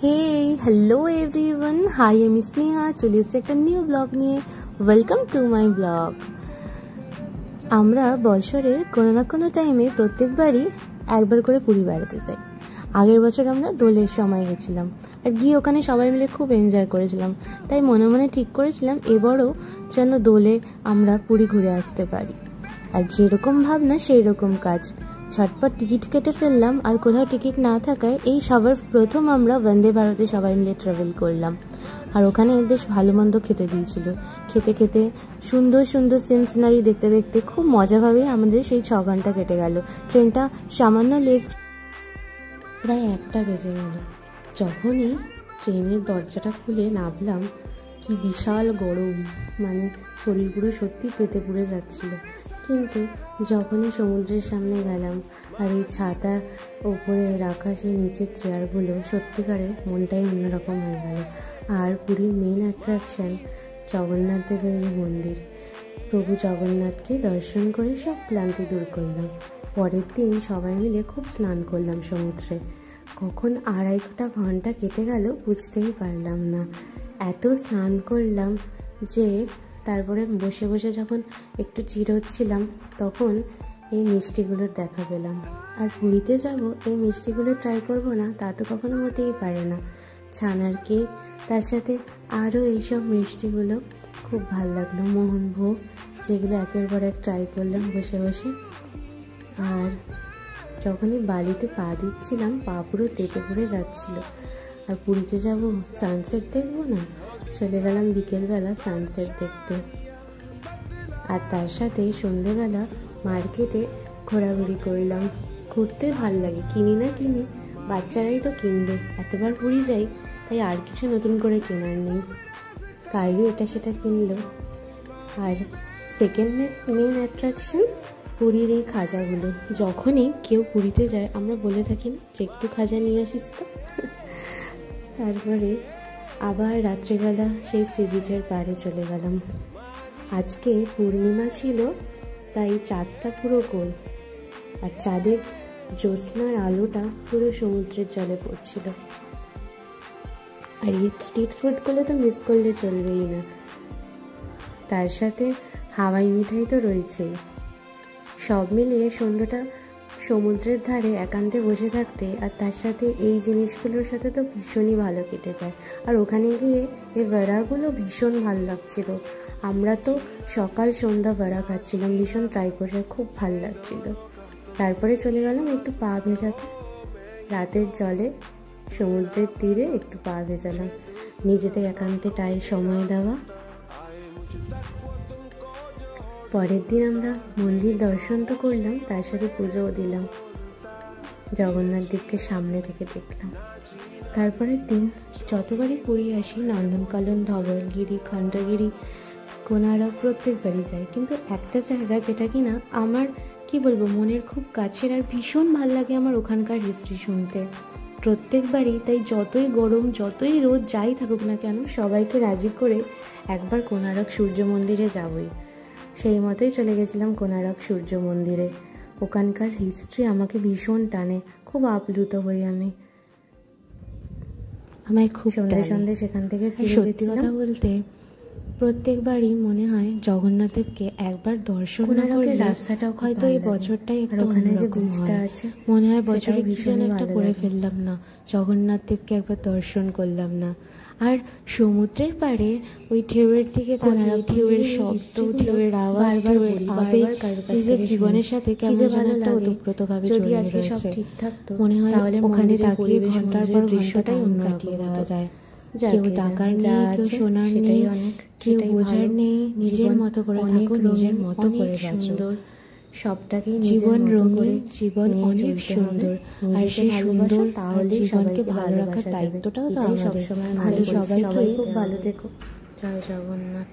Hey, hello everyone. Hi, I'm Sneha. চলে এসেছি একটা নিউ ব্লগ নিয়ে। Welcome to my blog. আমরা বছরের কোনো না কোনো টাইমে প্রত্যেকবারই একবার করে পুরী বেড়াতে যাই। আগের বছর আমরা দোলের সময় গেছিলাম আর গিয়ে ওখানে সবাই মিলে খুব এনজয় করেছিলাম। তাই মনে মনে ঠিক করেছিলাম এবারও যেন দোলে আমরা পুরী ঘুরে আসতে পারি। আর যেরকম ভাবনা সেই রকম কাজ। ঝটপট টিকিট কেটে ফেললাম, আর কোথাও টিকিট না থাকায় এই সবার প্রথম আমরা বন্দে ভারতে সবাই মিলে ট্রাভেল করলাম। আর ওখানে বেশ ভালো মন্দ খেতে দিয়েছিল। খেতে খেতে সুন্দর সুন্দর সিনারি দেখতে দেখতে খুব মজাভাবেই আমাদের সেই 6 ঘন্টা কেটে গেল। ট্রেনটা সামান্য লেট, প্রায় 1টা বেজে গেল। যখনই ট্রেনের দরজাটা খুলে নামলাম, কি বিশাল গরম, মানে শরীর পুরো সত্যি তেতে পুড়ে যাচ্ছিল। কিন্তু যখনই সমুদ্রের সামনে গেলাম আর এই ছাতা ওপরে রাখা সেই নিচের চেয়ারগুলো, সত্যিকারের মনটাই অন্যরকম হয়ে গেল। আর পুরীর মেন অ্যাট্রাকশান জগন্নাথ দেবের এই মন্দির। প্রভু জগন্নাথকে দর্শন করে সব ক্লান্তি দূর করলাম। পরের দিন সবাই মিলে খুব স্নান করলাম সমুদ্রে। কখন 2.5 ঘন্টা কেটে গেল বুঝতেই পারলাম না। এত স্নান করলাম যে তারপরে বসে বসে যখন একটু চিরোচ্ছিলাম তখন এই মিষ্টিগুলোর দেখা পেলাম। আর পুরীতে যাব এই মিষ্টিগুলো ট্রাই করব না তা তো কখনো হতেই পারে না। ছানার কেক, তার সাথে আরও এইসব মিষ্টিগুলো খুব ভালো লাগলো। মোহনভোগ, যেগুলো একের পর এক ট্রাই করলাম বসে বসে। আর যখনই বালিতে পা দিচ্ছিলাম পা পুরো তেতে পড়ে যাচ্ছিল। আর পুরীতে যাব সানসেট দেখবো না, চলে গেলাম বিকেলবেলা সানসেট দেখতে। আর তার সাথে সন্ধেবেলা মার্কেটে ঘোরাঘুরি করলাম। ঘুরতে ভাল লাগে, কিনি না কিনি, বাচ্চারাই তো কিনবে। এতবার পুরী যাই তাই আর কিছু নতুন করে কেনার নেই। কাইরু এটা সেটা কিনলো। আর সেকেন্ড মেন অ্যাট্রাকশন পুরীর এই খাজাগুলো। যখনই কেউ পুরীতে যায় আমরা বলে থাকি না যে একটু খাজা নিয়ে আসিস তো। তারপরে আবার রাত্রিবেলা সেই সি বিচের পাড়ে চলে গেলাম। আজকে পূর্ণিমা ছিল তাই চাঁদটা পুরো গোল, আর চাঁদের জ্যোৎস্নার আলোটা পুরো সমুদ্রের জলে পড়ছিল। আর এই স্ট্রিট ফুডগুলো তো মিস করলে চলবেই না। তার সাথে হাওয়াই মিঠাই তো রয়েছেই। সব মিলিয়ে সন্ধ্যাটা সমুদ্রের ধারে একান্তে বসে থাকতে আর তার সাথে এই জিনিসগুলোর সাথে তো ভীষণই ভালো কেটে যায়। আর ওখানে গিয়ে এই বড়াগুলো ভীষণ ভালো লাগছিল। আমরা তো সকাল সন্ধ্যা বড়া খাচ্ছিলাম, ভীষণ ট্রাই করে খুব ভালো লাগছিল। তারপরে চলে গেলাম একটু পা ভেজাতে। রাতের জলে সমুদ্রের তীরে একটু পা ভেজালাম, নিজেদের একান্তে সময় দেওয়া। পরের দিন আমরা মন্দির দর্শন তো করলাম, তার সাথে পুজোও দিলাম। জগন্নাথ দেবকে সামনে থেকে দেখলাম। তারপরের দিন যতবারই পুরী আসি নন্দনকানন, ধবলগিরি, খণ্ডগিরি, কোনারক প্রত্যেকবারই যাই। কিন্তু একটা জায়গা যেটা কিনা আমার কি বলবো মনের খুব কাছের, আর ভীষণ ভাল লাগে আমার ওখানকার হিস্ট্রি শুনতে প্রত্যেকবারই। তাই যতই গরম যতই রোদ যাই থাকুক না কেন সবাইকে রাজি করে একবার কোনারক সূর্য মন্দিরে যাবই। সেই মতোই চলে গেছিলাম কোনারক সূর্য মন্দিরে। ওখানকার হিস্ট্রি আমাকে ভীষণ টানে, খুব আপ্লুত হই আমি। আমায় খুব সন্ধে সেখান থেকে ফিরে সত্যি কথা বলতে প্রত্যেকবারই মনে হয় জগন্নাথ দেবকে একবার দর্শন না করলে রাস্তাটাও হয়তো এই বছরটাই একটা ওখানে যে বীজটা আছে মনে হয় বছরে ভীষণ একটা করে ফেললাম না, জগন্নাথ দেবকে একবার দর্শন করলাম না। আর সমুদ্রের পাড়ে ওই ঢেউয়ের দিকে তাকিয়ে ঢেউয়ের শব্দ, ঢেউয়ের আওয়াজ, ঢেউয়ের আবেগ নিজের জীবনের সাথে কেমন যেন একটা ওতপ্রোতভাবে জড়িয়ে রয়েছে। মনে হয় তাহলে ওখানে তাকিয়ে ঘন্টার পর দৃশ্যটাই অন্য কাটিয়ে দেওয়া যায়। কেউ টাকার নেই, কেউ সোনার নেই, কেউ বোঝার নেই, নিজের মতো করে থাকো, নিজের মতো করে সুন্দর। সবটাকে জীবন রঙিন, জীবন অনেক সুন্দর। আর সেই সুন্দর তাহলে জীবনকে ভালো রাখার দায়িত্বটাও তো আমাদের। সবসময় ভালো, সবাইকে খুব ভালো থেকো। জয় জগন্নাথ।